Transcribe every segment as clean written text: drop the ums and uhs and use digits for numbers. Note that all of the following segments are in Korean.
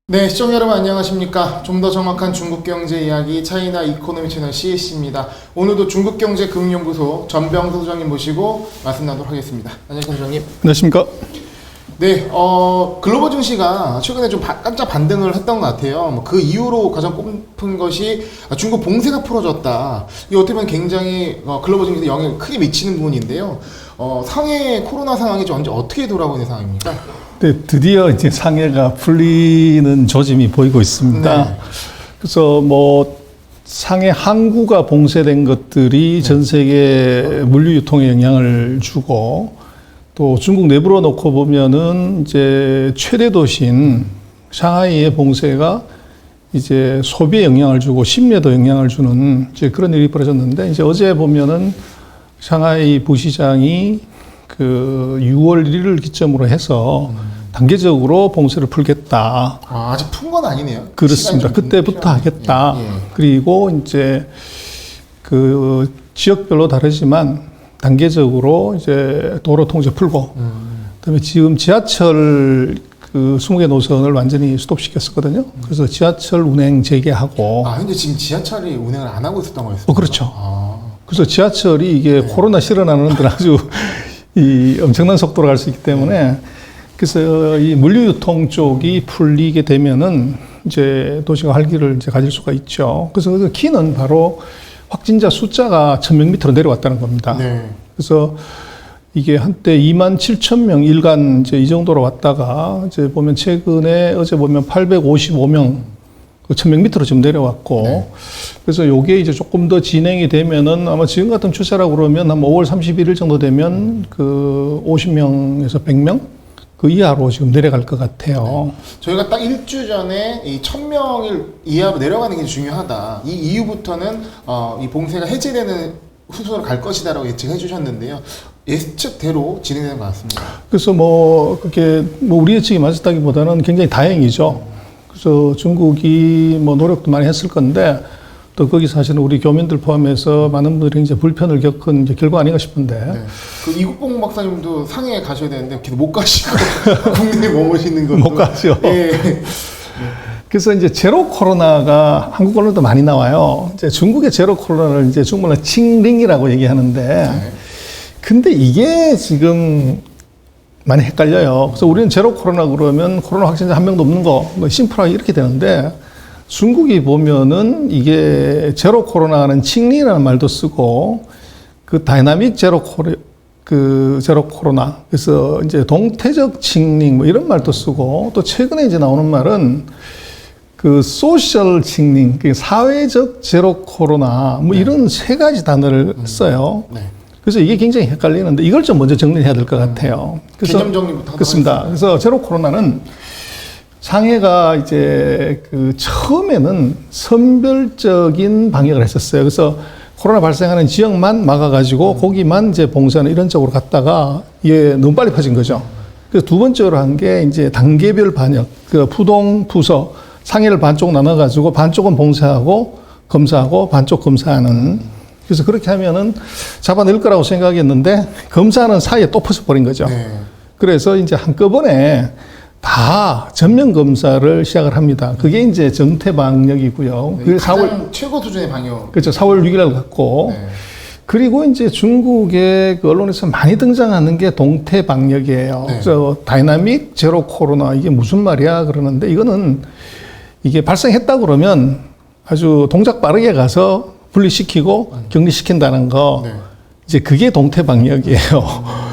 네, 시청자 여러분 안녕하십니까. 좀 더 정확한 중국 경제 이야기 차이나 이코노미 채널 CS입니다. 오늘도 중국경제금융연구소 전병서 소장님 모시고 말씀 나누도록 하겠습니다. 안녕하십니까, 소장님. 안녕하십니까. 네, 글로벌 증시가 최근에 좀 깜짝 반등을 했던 것 같아요. 그 이후로 가장 꼽은 것이 중국 봉쇄가 풀어졌다. 이게 어떻게 보면 굉장히 글로벌 증시에 영향을 크게 미치는 부분인데요. 상해 코로나 상황이 언제 어떻게 돌아오고 있는 상황입니까? 네, 드디어 이제 상해가 풀리는 조짐이 보이고 있습니다. 네. 그래서 상해 항구가 봉쇄된 것들이 전 세계 물류 유통에 영향을 주고 또 중국 내부로 놓고 보면은 이제 최대 도시인 상하이의 봉쇄가 이제 소비에 영향을 주고 심리에도 영향을 주는 이제 그런 일이 벌어졌는데 이제 어제 보면은 상하이 부시장이 그 6월 1일을 기점으로 해서 단계적으로 봉쇄를 풀겠다. 아직 푼 건 아니네요. 그렇습니다. 그때부터 하겠다. 예. 그리고 이제 그 지역별로 다르지만 단계적으로 이제 도로 통제 풀고, 그다음에 지금 지하철 그 20개 노선을 완전히 스톱시켰었거든요. 그래서 지하철 운행 재개하고. 근데 지금 지하철이 운행을 안 하고 있었던 거였어요? 그렇죠. 그래서 지하철이 이게 코로나 실어나는 데는 아주 이 엄청난 속도로 갈 수 있기 때문에 그래서 이 물류유통 쪽이 풀리게 되면은 이제 도시가 활기를 이제 가질 수가 있죠. 그래서 그 키는 바로 확진자 숫자가 1,000명 밑으로 내려왔다는 겁니다. 네. 그래서 이게 한때 27,000명 일간 이제 이 정도로 왔다가 이제 보면 최근에 어제 보면 855명 1,000명 밑으로 지금 내려왔고, 네. 그래서 요게 이제 조금 더 진행이 되면은 아마 지금 같은 추세라고 그러면 한 5월 31일 정도 되면 그 50명에서 100명 그 이하로 지금 내려갈 것 같아요. 저희가 딱 일주 전에 이 1,000명을 이하로 내려가는 게 중요하다. 이 이후부터는 이 봉쇄가 해제되는 후순으로 갈 것이다라고 예측해 주셨는데요. 예측대로 진행되는 것 같습니다. 그래서 그게 우리 예측이 맞았다기보다는 굉장히 다행이죠. 그래서 중국이 노력도 많이 했을 건데 또 거기 사실은 우리 교민들 포함해서 많은 분들이 이제 불편을 겪은 이제 결과 아닌가 싶은데. 네. 그 이국봉 박사님도 상해에 가셔야 되는데 계속 못 가시고 국내에 머무시는 것도 못 가죠. 예. 그래서 이제 제로 코로나가 한국 언론도 많이 나와요. 이제 중국의 제로 코로나를 이제 중국말로 칭링이라고 얘기하는데, 네. 근데 이게 지금 많이 헷갈려요. 그래서 우리는 제로 코로나 그러면 코로나 확진자 한 명도 없는 거, 심플하게 이렇게 되는데, 중국이 보면은 이게 제로 코로나는 칭링이라는 말도 쓰고, 그 다이나믹 제로 코로나. 그래서 이제 동태적 칭링 이런 말도 쓰고, 또 최근에 이제 나오는 말은 그 소셜 칭링, 사회적 제로 코로나 이런 세 가지 단어를 써요. 네. 그래서 이게 굉장히 헷갈리는데 이걸 좀 먼저 정리해야 될 것 같아요. 그래서 개념 정리부터 그렇습니다. 그래서 제로 코로나는 상해가 이제 그 처음에는 선별적인 방역을 했었어요. 그래서 코로나 발생하는 지역만 막아가지고 거기만 이제 봉쇄하는 이런 쪽으로 갔다가 이게 너무 빨리 퍼진 거죠. 그래서 두 번째로 한 게 이제 단계별 방역, 그 부동, 부서, 상해를 반쪽 나눠가지고 반쪽은 봉쇄하고 검사하고 반쪽 검사하는. 그래서 그렇게 하면은 잡아낼 거라고 생각했는데 검사하는 사이에 또 퍼져버린 거죠. 네. 그래서 이제 한꺼번에 다 전면 검사를 시작을 합니다. 그게 이제 정태 방역이고요. 네, 가장 최고 수준의 방역. 그렇죠. 4월 6일 날 갔고. 네. 그리고 이제 중국의 그 언론에서 많이 등장하는 게 동태 방역이에요. 네. 그래서 다이나믹 제로 코로나 이게 무슨 말이야 그러는데 이거는 이게 발생했다 그러면 아주 동작 빠르게 가서 분리시키고 격리시킨다는 거. 네. 이제 그게 동태 방역이에요.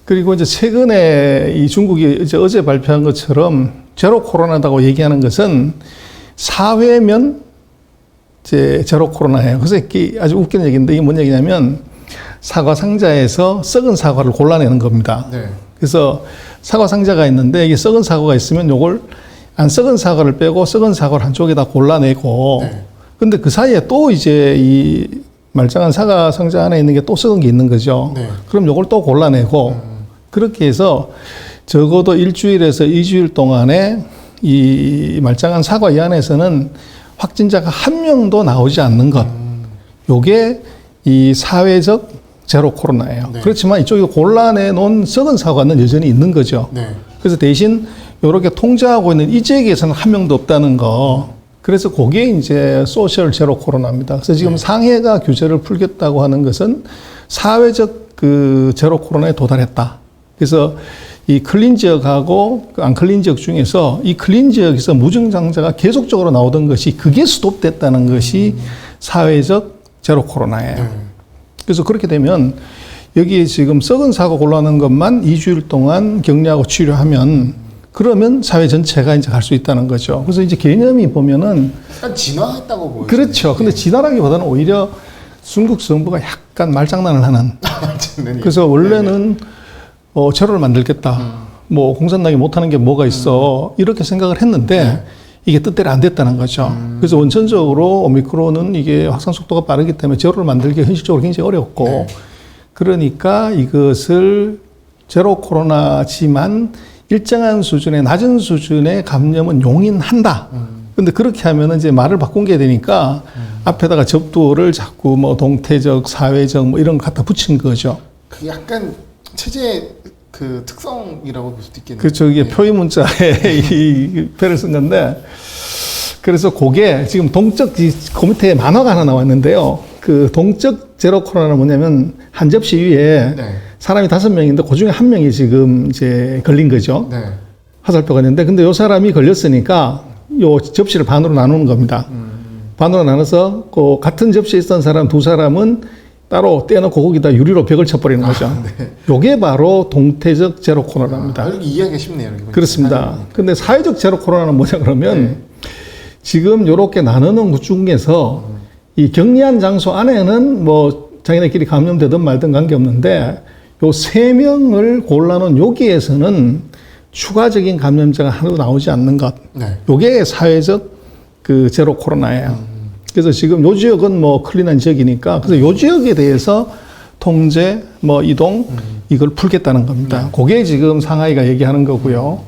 그리고 이제 최근에 이 중국이 이제 어제 발표한 것처럼 제로 코로나다고 얘기하는 것은 사회면 이제 제로 코로나예요. 그래서 이게 아주 웃기는 얘기인데 이게 뭔 얘기냐면 사과 상자에서 썩은 사과를 골라내는 겁니다. 네. 그래서 사과 상자가 있는데 이게 썩은 사과가 있으면 요걸 안 썩은 사과를 빼고 썩은 사과를 한쪽에다 골라내고 네. 근데 그 사이에 또 이제 이 말짱한 사과 상자 안에 있는 게 또 썩은 게 있는 거죠. 네. 그럼 요걸 또 골라내고 그렇게 해서 적어도 일주일에서 2주일 동안에 이 말짱한 사과 이 안에서는 확진자가 한 명도 나오지 않는 것. 요게 이 사회적 제로 코로나예요. 네. 그렇지만 이쪽에 골라내 놓은 썩은 사과는 여전히 있는 거죠. 네. 그래서 대신 요렇게 통제하고 있는 이 지역에서는 한 명도 없다는 거. 그래서 그게 이제 소셜 제로 코로나입니다. 그래서 지금 상해가 규제를 풀겠다고 하는 것은 사회적 그 제로 코로나에 도달했다. 그래서 이 클린 지역하고 안 클린 지역 중에서 이 클린 지역에서 무증상자가 계속적으로 나오던 것이 그게 스톱됐다는 것이 사회적 제로 코로나예요. 그래서 그렇게 되면 여기 지금 썩은 사고 올라오는 것만 2주일 동안 격리하고 치료하면 그러면 사회 전체가 이제 갈 수 있다는 거죠. 그래서 이제 개념이 보면은 약간 진화했다고 보여요. 그렇죠. 근데 진화라기보다는 오히려 중국 정부가 약간 말장난을 하는. 그래서 원래는 제로를 만들겠다. 뭐 공산당이 못하는 게 뭐가 있어. 이렇게 생각을 했는데 이게 뜻대로 안 됐다는 거죠. 그래서 원천적으로 오미크론은 이게 확산 속도가 빠르기 때문에 제로를 만들기 현실적으로 굉장히 어렵고 그러니까 이것을 제로 코로나지만 일정한 수준의 낮은 수준의 감염은 용인한다. 근데 그렇게 하면은 이제 말을 바꾼 게 되니까 앞에다가 접두를 자꾸 뭐 동태적, 사회적 뭐 이런 거 갖다 붙인 거죠. 그 약간 체제 그 특성이라고 볼 수도 있겠네요. 그렇죠. 이게 표의 문자에 이 표를 쓴 건데 그래서 그게 지금 동적 그 밑에 만화가 하나 나왔는데요. 그 동적 제로 코로나는 뭐냐면 한 접시 위에 사람이 5명인데 그 중에 1명이 지금 이제 걸린 거죠. 화살표가 있는데 근데 요 사람이 걸렸으니까 요 접시를 반으로 나누는 겁니다. 반으로 나눠서 그 같은 접시에 있던 사람 2사람은 따로 떼어놓고 거기다 유리로 벽을 쳐버리는 거죠. 요게 바로 동태적 제로 코로나입니다. 이렇게 이해하기 쉽네요. 이렇게 그렇습니다. 근데 사회적 제로 코로나는 뭐냐 그러면 지금 요렇게 나누는 것 중에서 이 격리한 장소 안에는 뭐 자기네끼리 감염되든 말든 관계없는데 요 3명을 골라놓은 여기에서는 추가적인 감염자가 하나도 나오지 않는 것. 요게 사회적 그 제로 코로나예요. 그래서 지금 요 지역은 뭐 클린한 지역이니까 그래서 요 지역에 대해서 통제, 뭐 이동 이걸 풀겠다는 겁니다. 그게 지금 상하이가 얘기하는 거고요.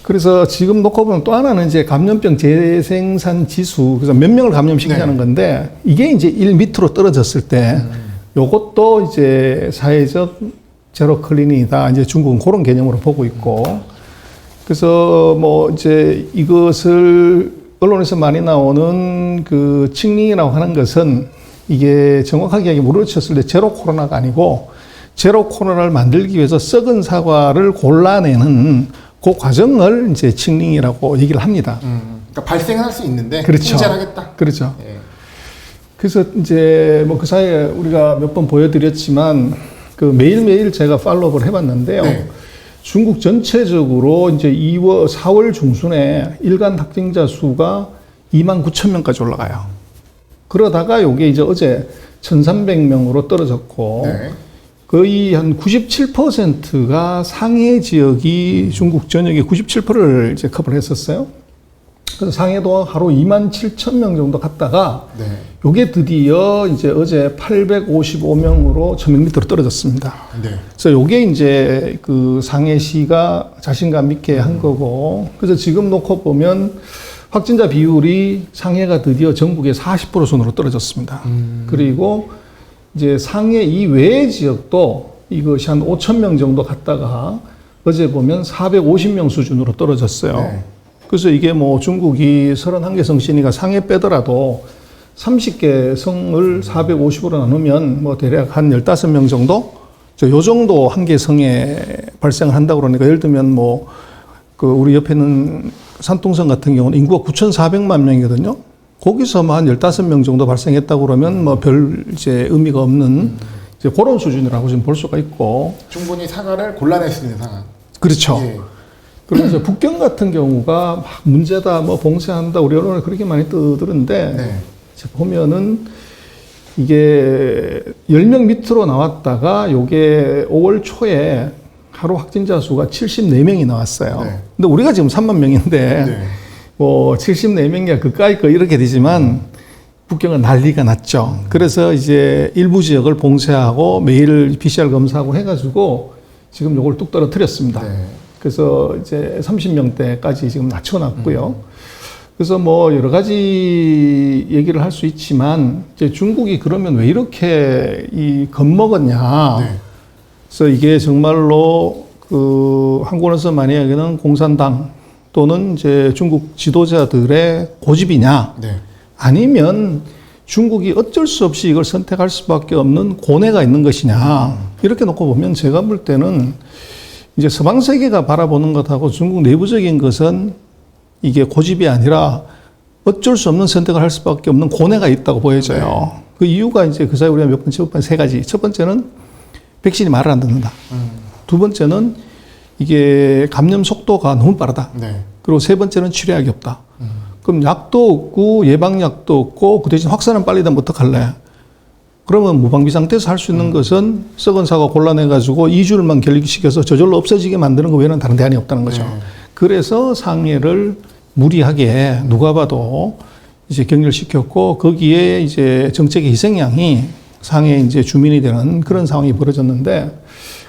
그래서 지금 놓고 보면 또 하나는 이제 감염병 재생산 지수, 그래서 몇 명을 감염시키냐는 건데 이게 이제 1 밑으로 떨어졌을 때 요것도 이제 사회적 제로 클린이다. 이제 중국은 그런 개념으로 보고 있고 그래서 뭐 이제 이것을 언론에서 많이 나오는 그 칭링이라고 하는 것은 이게 정확하게 물어쳤을 때 제로 코로나가 아니고 제로 코로나를 만들기 위해서 썩은 사과를 골라내는 그 과정을 이제 칭링이라고 얘기를 합니다. 그러니까 발생할 수 있는데 그렇죠. 통제를 하겠다. 그렇죠. 그래서 이제 뭐 그 사이에 우리가 몇 번 보여드렸지만 그 매일매일 제가 팔로우를 해봤는데요. 중국 전체적으로 이제 4월 중순에 일간 확진자 수가 29,000명까지 올라가요. 그러다가 요게 이제 어제 1,300명으로 떨어졌고 거의 한 97%가 상해 지역이 중국 전역의 97%를 이제 커버를 했었어요. 그래서 상해도 하루 27,000명 정도 갔다가 요게 드디어 이제 어제 855명으로 1,000명 밑으로 떨어졌습니다. 그래서 요게 이제 그 상해시가 자신감 있게 한 거고 그래서 지금 놓고 보면 확진자 비율이 상해가 드디어 전국의 40% 선으로 떨어졌습니다. 그리고 이제 상해 이외의 지역도 이것이 한 5,000명 정도 갔다가 어제 보면 450명 수준으로 떨어졌어요. 그래서 이게 뭐 중국이 31개 성시니까 상해 빼더라도 30개 성을 450으로 나누면 뭐 대략 한 15명 정도? 요 정도 한 개 성에 발생을 한다고 그러니까 예를 들면 뭐 그 우리 옆에 있는 산둥성 같은 경우는 인구가 9,400만 명이거든요. 거기서만 한 15명 정도 발생했다고 그러면 뭐 별 이제 의미가 없는 이제 그런 수준이라고 지금 볼 수가 있고. 충분히 사과를 골라낼 수 있는 상황. 그렇죠. 그래서 북경 같은 경우가 막 문제다, 뭐 봉쇄한다, 우리 언론에 그렇게 많이 떠드는데 보면은 이게 10명 밑으로 나왔다가 요게 5월 초에 하루 확진자 수가 74명이 나왔어요. 근데 우리가 지금 3만 명인데 뭐 74명이야 그까이 거 이렇게 되지만 북경은 난리가 났죠. 그래서 이제 일부 지역을 봉쇄하고 매일 PCR 검사하고 해가지고 지금 요걸 뚝 떨어뜨렸습니다. 그래서 이제 30명대까지 지금 낮춰놨고요. 그래서 뭐 여러 가지 얘기를 할 수 있지만 이제 중국이 그러면 왜 이렇게 겁먹었냐. 그래서 이게 정말로 그 한국에서 많이 얘기하는 공산당 또는 이제 중국 지도자들의 고집이냐, 네. 아니면 중국이 어쩔 수 없이 이걸 선택할 수밖에 없는 고뇌가 있는 것이냐. 이렇게 놓고 보면 제가 볼 때는 이제 서방 세계가 바라보는 것하고 중국 내부적인 것은 이게 고집이 아니라 어쩔 수 없는 선택을 할 수밖에 없는 고뇌가 있다고 보여져요. 그 이유가 이제 그 사이 우리가 몇 번 짚어본 세 가지. 첫 번째는 백신이 말을 안 듣는다. 두 번째는 이게 감염 속도가 너무 빠르다. 네. 그리고 세 번째는 치료약이 없다. 그럼 약도 없고 예방약도 없고 그 대신 확산은 빨리 되면 어떡할래? 그러면 무방비 상태에서 할 수 있는 것은 썩은 사과 골라내가지고 2주일만 결리시켜서 저절로 없어지게 만드는 거 외에는 다른 대안이 없다는 거죠. 네. 그래서 상해를 무리하게 누가 봐도 이제 격렬시켰고 거기에 이제 정책의 희생양이 상해 이제 주민이 되는 그런 상황이 벌어졌는데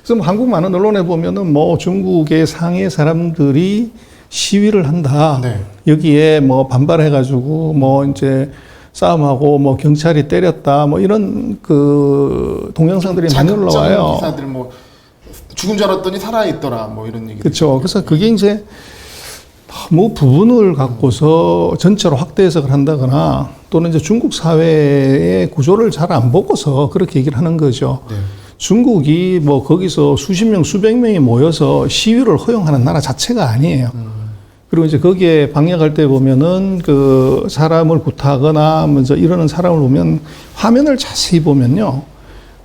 그래서 뭐 한국 많은 언론에 보면은 뭐 중국의 상해 사람들이 시위를 한다. 네. 여기에 뭐 반발해가지고 뭐 이제 싸움하고 뭐 경찰이 때렸다. 뭐 이런 그 동영상들이 많이 올라와요. 기사들 뭐 죽은 줄 알았더니 살아있더라. 뭐 이런 얘기. 그렇죠. 그래서 그게 이제 뭐 부분을 갖고서 전체로 확대 해석을 한다거나 또는 이제 중국 사회의 구조를 잘 안 보고서 그렇게 얘기를 하는 거죠. 네. 중국이 뭐 거기서 수십 명, 수백 명이 모여서 시위를 허용하는 나라 자체가 아니에요. 그리고 이제 거기에 방역할 때 보면은 그 사람을 굿하거나 먼저 이러는 사람을 보면 화면을 자세히 보면요.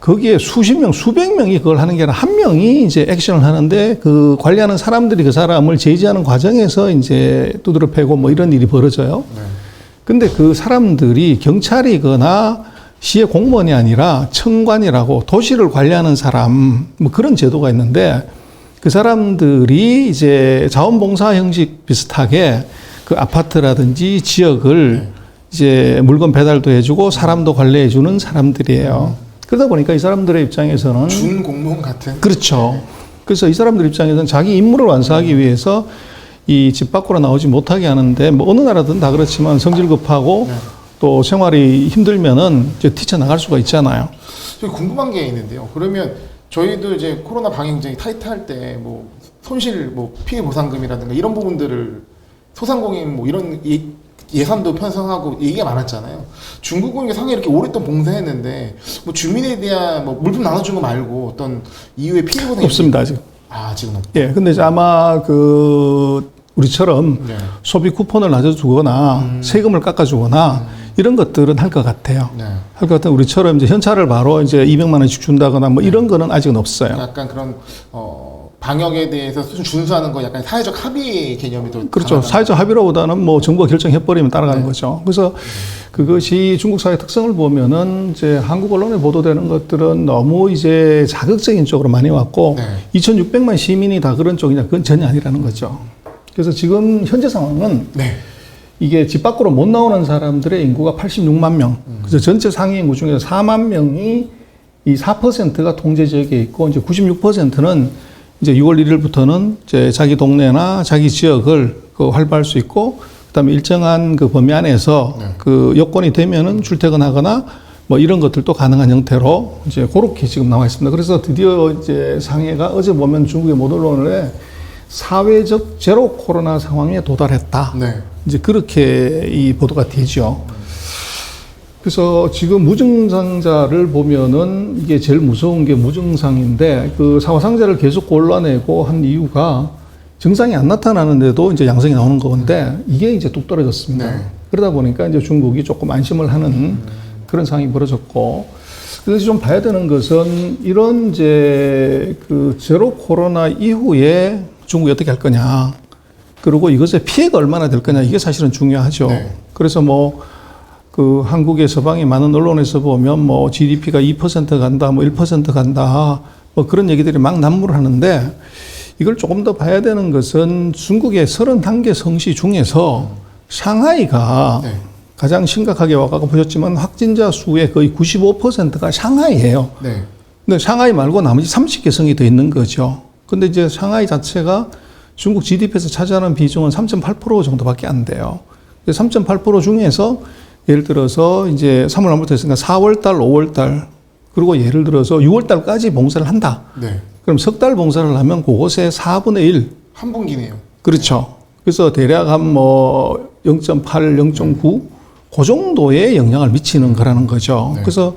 거기에 수십 명, 수백 명이 그걸 하는 게 아니라 한 명이 이제 액션을 하는데 그 관리하는 사람들이 그 사람을 제지하는 과정에서 이제 두드려 패고 뭐 이런 일이 벌어져요. 네. 근데 그 사람들이 경찰이거나 시의 공무원이 아니라 청관이라고 도시를 관리하는 사람 뭐 그런 제도가 있는데 그 사람들이 이제 자원봉사 형식 비슷하게 그 아파트라든지 지역을 이제 물건 배달도 해주고 사람도 관리해주는 사람들이에요. 그러다 보니까 이 사람들의 입장에서는 준 공무원 같은. 그렇죠. 그래서 이 사람들 입장에서는 자기 임무를 완수하기 위해서 이 집 밖으로 나오지 못하게 하는데 뭐 어느 나라든 다 그렇지만 성질 급하고 또 생활이 힘들면은 이제 뛰쳐나갈 수가 있잖아요. 저기 궁금한 게 있는데요. 그러면 저희도 이제 코로나 방역 굉장히 타이트할 때 뭐 손실 뭐 피해 보상금이라든가 이런 부분들을 소상공인 뭐 이런 예산도 편성하고 얘기가 많았잖아요. 중국은 상해 이렇게 오랫동안 봉사했는데 뭐 주민에 대한 뭐 물품 나눠준 거 말고 어떤 이후에 피해 보상이 없습니다 아직. 아 지금 없. 예, 근데 이제 아마 그 우리처럼 네. 소비 쿠폰을 낮아주거나 세금을 깎아주거나 이런 것들은 할 것 같아요. 네. 할 것 같아요. 우리처럼 이제 현찰을 바로 이제 200만 원씩 준다거나 뭐 이런 거는 아직은 없어요. 약간 그런 방역에 대해서 준수하는 거 약간 사회적 합의 개념이 더 그렇죠. 강하다. 사회적 합의로보다는 뭐 정부가 결정해버리면 따라가는 네. 거죠. 그래서 그것이 중국 사회 특성을 보면은 이제 한국 언론에 보도되는 것들은 너무 이제 자극적인 쪽으로 많이 왔고 네. 2,600만 시민이 다 그런 쪽이냐 그건 전혀 아니라는 거죠. 그래서 지금 현재 상황은 네. 이게 집 밖으로 못 나오는 사람들의 인구가 86만 명. 그래서 전체 상해 인구 중에서 4만 명이 이 4%가 통제 지역에 있고 이제 96%는 이제 6월 1일부터는 이제 자기 동네나 자기 지역을 그 활보할 수 있고 그다음에 일정한 그 범위 안에서 그 여건이 되면은 출퇴근하거나 뭐 이런 것들도 가능한 형태로 이제 그렇게 지금 나와 있습니다. 그래서 드디어 이제 상해가 어제 보면 중국의 모든 언론에 사회적 제로 코로나 상황에 도달했다. 네. 이제 그렇게 이 보도가 되죠. 그래서 지금 무증상자를 보면은 이게 제일 무서운 게 무증상인데 그 사후상자를 계속 골라내고 한 이유가 증상이 안 나타나는데도 이제 양성이 나오는 건데 이게 이제 뚝 떨어졌습니다. 네. 그러다 보니까 이제 중국이 조금 안심을 하는 그런 상황이 벌어졌고 그래서 좀 봐야 되는 것은 이런 이제 그 제로 코로나 이후에 중국이 어떻게 할 거냐. 그리고 이것의 피해가 얼마나 될 거냐. 이게 사실은 중요하죠. 네. 그래서 뭐 그 한국의 서방의 많은 언론에서 보면 뭐 GDP가 2% 간다, 뭐 1% 간다, 뭐 그런 얘기들이 막 난무를 하는데 이걸 조금 더 봐야 되는 것은 중국의 31개 성시 중에서 상하이가 네. 가장 심각하게 와가고 보셨지만 확진자 수의 거의 95%가 상하이예요. 네. 근데 상하이 말고 나머지 30개 성이 더 있는 거죠. 근데 이제 상하이 자체가 중국 GDP에서 차지하는 비중은 3.8% 정도밖에 안 돼요. 3.8% 중에서 예를 들어서 이제 3월 말부터 했으니까 4월 달, 5월 달, 그리고 예를 들어서 6월 달까지 봉사를 한다. 네. 그럼 석 달 봉사를 하면 그곳의 4분의 1. 한 분기네요. 그렇죠. 그래서 대략 한 뭐 0.8, 0.9, 그 정도의 영향을 미치는 거라는 거죠. 네. 그래서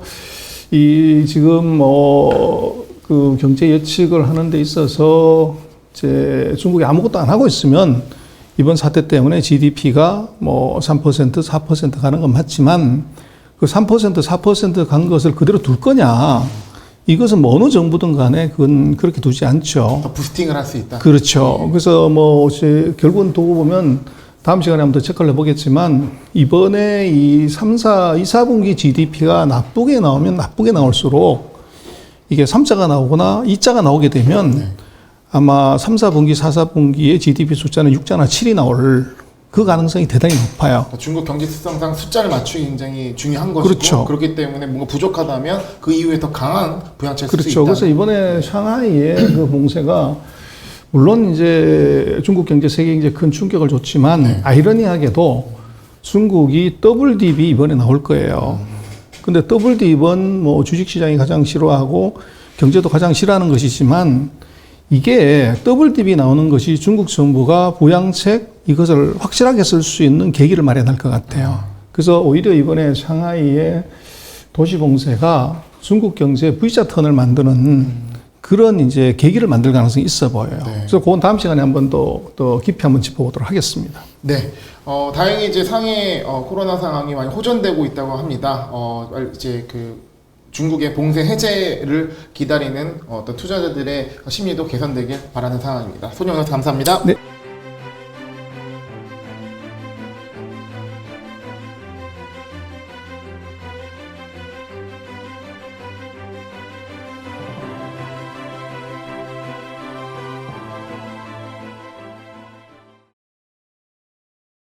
이 지금 뭐 그 경제 예측을 하는 데 있어서 이제 중국이 아무것도 안 하고 있으면 이번 사태 때문에 GDP가 뭐 3%, 4% 가는 건 맞지만 그 3%, 4% 것을 그대로 둘 거냐. 이것은 뭐 어느 정부든 간에 그건 그렇게 두지 않죠. 더 부스팅을 할 수 있다. 그렇죠. 그래서 뭐 결국은 두고 보면 다음 시간에 한번 더 체크를 해보겠지만 이번에 이 4분기 GDP가 나쁘게 나오면 나쁘게 나올수록 이게 3자가 나오거나 2자가 나오게 되면 아마 3, 4분기, 4, 4분기의 GDP 숫자는 6자나 7이 나올 그 가능성이 대단히 높아요. 그러니까 중국 경제 특성상 숫자를 맞추기 굉장히 중요한 것이고 그렇죠. 그렇기 때문에 뭔가 부족하다면 그 이후에 더 강한 부양책을 쓸 수 그렇죠. 있다. 그래서 이번에 샹하이의 그 봉쇄가 물론 이제 중국 경제, 세계 경제에 큰 충격을 줬지만 아이러니하게도 중국이 더블 딥이 이번에 나올 거예요. 근데 더블 딥은 뭐 주식시장이 가장 싫어하고 경제도 가장 싫어하는 것이지만 이게 더블 딥이 나오는 것이 중국 정부가 부양책 이것을 확실하게 쓸 수 있는 계기를 마련할 것 같아요. 그래서 오히려 이번에 샹하이의 도시 봉쇄가 중국 경제 V자 턴을 만드는 그런 이제 계기를 만들 가능성이 있어 보여요. 그래서 그건 다음 시간에 한번 더 깊이 한번 짚어보도록 하겠습니다. 네. 다행히 이제 상해 코로나 상황이 많이 호전되고 있다고 합니다. 이제 그 중국의 봉쇄 해제를 기다리는 어떤 투자자들의 심리도 개선되길 바라는 상황입니다. 손영현 감사합니다. 네.